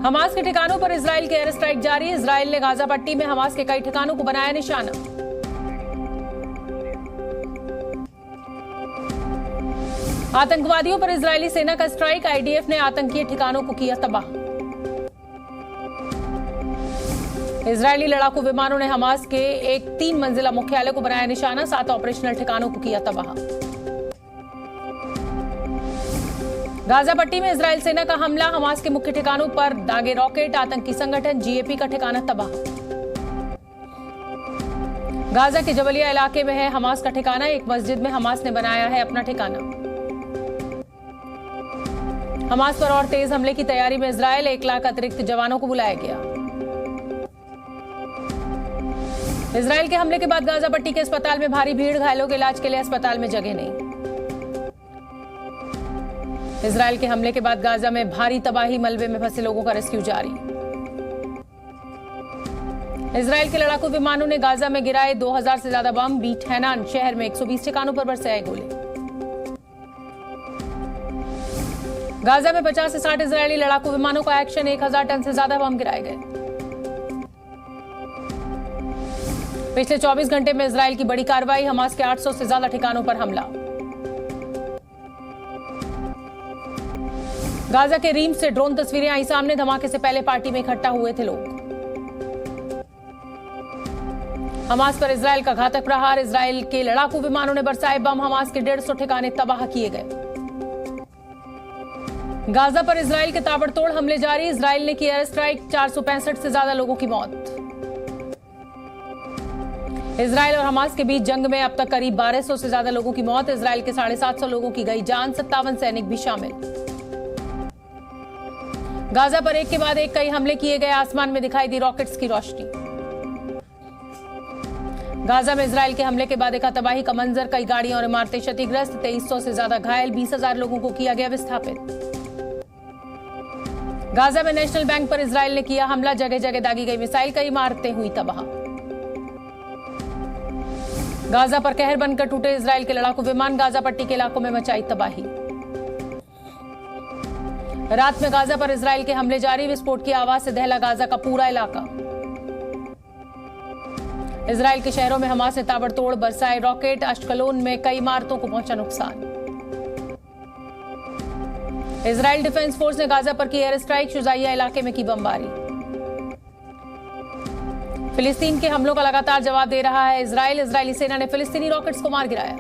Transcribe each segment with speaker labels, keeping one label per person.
Speaker 1: Hamas के ठिकानों पर इजराइल के एयर स्ट्राइक जारी। इजराइल ने गाजा पट्टी में हमास के कई ठिकानों को बनाया निशाना। आतंकवादियों पर इजरायली सेना का स्ट्राइक। आईडीएफ ने आतंकी ठिकानों को किया तबाह। इजरायली लड़ाकू विमानों ने हमास के एक 3 मंजिला मुख्यालय को बनाया निशाना। 7 ऑपरेशनल ठिकानों को किया तबाह। गाजा पट्टी में इजरायल सेना का हमला। हमास के मुख्य ठिकानों पर दागे रॉकेट। आतंकी संगठन जीएपी का ठिकाना तबाह। गाजा के जबलिया इलाके में है हमास का ठिकाना। एक मस्जिद में हमास ने बनाया है अपना ठिकाना। हमास पर और तेज हमले की तैयारी में इजरायल। 1 लाख अतिरिक्त जवानों को बुलाया गया। इजरायल के हमले के बाद गाजा पट्टी के अस्पताल में भारी भीड़। घायलों के इलाज के लिए अस्पताल में जगह नहीं। इजरायल के हमले के बाद गाजा में भारी तबाही। मलबे में फंसे लोगों का रेस्क्यू जारी। इजरायल के लड़ाकू विमानों ने गाजा में गिराए 2000 से ज्यादा बम। बीट हैनान शहर में 120 ठिकानों पर बरसाए गोले। गाजा में 50 से 60 इजरायली लड़ाकू विमानों का एक्शन। 1000 टन से ज्यादा बम गिराए गए। पिछले 24 घंटे में इजरायल की बड़ी कार्रवाई। हमास के 800 से ज्यादा ठिकानों पर हमला। गाजा के रीम से ड्रोन तस्वीरें आई सामने। धमाके से पहले पार्टी में इकट्ठा हुए थे लोग। हमास पर इजरायल का घातक प्रहार। इजरायल के लड़ाकू विमानों ने बरसाए बम। हमास के 150 ठिकाने तबाह किए गए। गाजा पर इजरायल के ताबड़तोड़ हमले जारी। इजरायल ने की एयर स्ट्राइक। 465 से ज्यादा लोगों की मौत। इजरायल और हमास के बीच जंग में अब तक करीब 1200 से ज्यादा लोगों की मौत। इजरायल के 750 लोगों की गई जान। 57 सैनिक भी शामिल। गाजा पर एक के बाद एक कई हमले किए गए। आसमान में दिखाई दी रॉकेट्स की रोशनी। गाजा में इजरायल के हमले के बाद देखा तबाही का मंजर। कई गाड़ियां और इमारतें क्षतिग्रस्त। 2300 से ज्यादा घायल। 20,000 लोगों को किया गया विस्थापित। गाजा में नेशनल बैंक पर इजरायल ने किया हमला। जगह जगह दागी गई मिसाइल। कई इमारतें हुई तबाह। गाजा पर कहर बनकर टूटे इजरायल के लड़ाकू विमान। गाजा पट्टी के इलाकों में मचाई तबाही। रात में गाजा पर इजरायल के हमले जारी। विस्फोट की आवाज से दहला गाजा का पूरा इलाका। इजरायल के शहरों में हमास ने ताबड़तोड़ बरसाए रॉकेट। अश्कलोन में कई इमारतों को पहुंचा नुकसान। इजरायल डिफेंस फोर्स ने गाजा पर की एयर स्ट्राइक। शुजाइया इलाके में की बमबारी। फिलिस्तीन के हमलों का लगातार जवाब दे रहा है इजरायल। इजरायली सेना ने फिलिस्तीनी रॉकेट्स को मार गिराया।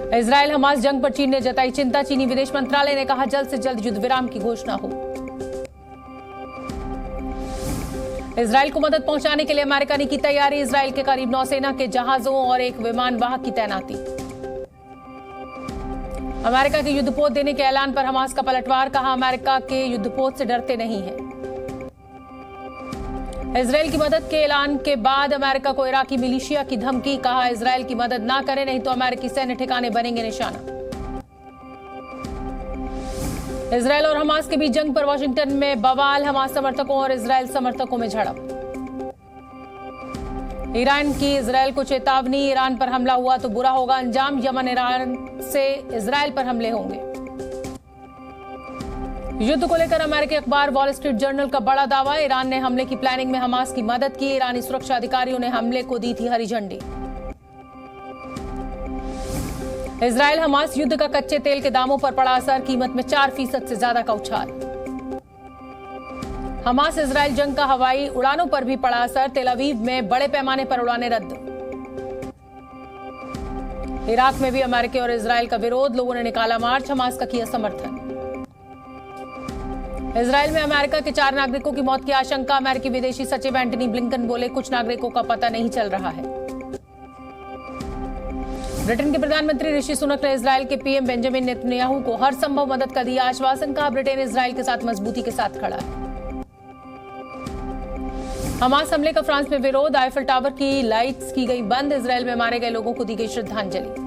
Speaker 1: इजरायल हमास जंग पर चीन ने जताई चिंता। चीनी विदेश मंत्रालय ने कहा जल्द से जल्द युद्ध विराम की घोषणा हो। इजरायल को मदद पहुंचाने के लिए अमेरिका ने की तैयारी। इजरायल के करीब नौसेना के जहाजों और एक विमान वाहक की तैनाती। अमेरिका के युद्धपोत देने के ऐलान पर हमास का पलटवार। कहा अमेरिका के युद्धपोत से डरते नहीं हैं। इजरायल की मदद के ऐलान के बाद अमेरिका को इराकी मिलिशिया की धमकी। कहा इजरायल की मदद ना करें नहीं तो अमेरिकी सैन्य ठिकाने बनेंगे निशाना। इजरायल और हमास के बीच जंग पर वॉशिंगटन में बवाल। हमास समर्थकों और इजरायल समर्थकों में झड़प। ईरान की इजरायल को चेतावनी। ईरान पर हमला हुआ तो बुरा होगा अंजाम। यमन ईरान से इजरायल पर हमले होंगे। युद्ध को लेकर अमेरिकी अखबार वॉल स्ट्रीट जर्नल का बड़ा दावा। ईरान ने हमले की प्लानिंग में हमास की मदद की। ईरानी सुरक्षा अधिकारियों ने हमले को दी थी हरी झंडी। इजरायल हमास युद्ध का कच्चे तेल के दामों पर पड़ा असर। कीमत में 4% से ज्यादा का उछाल। हमास इजरायल जंग का हवाई उड़ानों पर भी पड़ा असर। तेल अवीव में बड़े पैमाने पर उड़ानें रद्द। इराक में भी अमेरिका और इजरायल का विरोध। लोगों ने निकाला मार्च। हमास का किया समर्थन। इजरायल में अमेरिका के 4 नागरिकों की मौत की आशंका। अमेरिकी विदेशी सचिव एंटनी ब्लिंकन बोले कुछ नागरिकों का पता नहीं चल रहा है। ब्रिटेन के प्रधानमंत्री ऋषि सुनक ने इजरायल के पीएम बेंजामिन नेतन्याहू को हर संभव मदद का दिया आश्वासन। कहा ब्रिटेन इजरायल के साथ मजबूती के साथ खड़ा है। हमास हमले का फ्रांस में विरोध। आईफल टावर की लाइट्स की गई बंद। इजरायल में मारे गए लोगों को दी गई श्रद्धांजलि।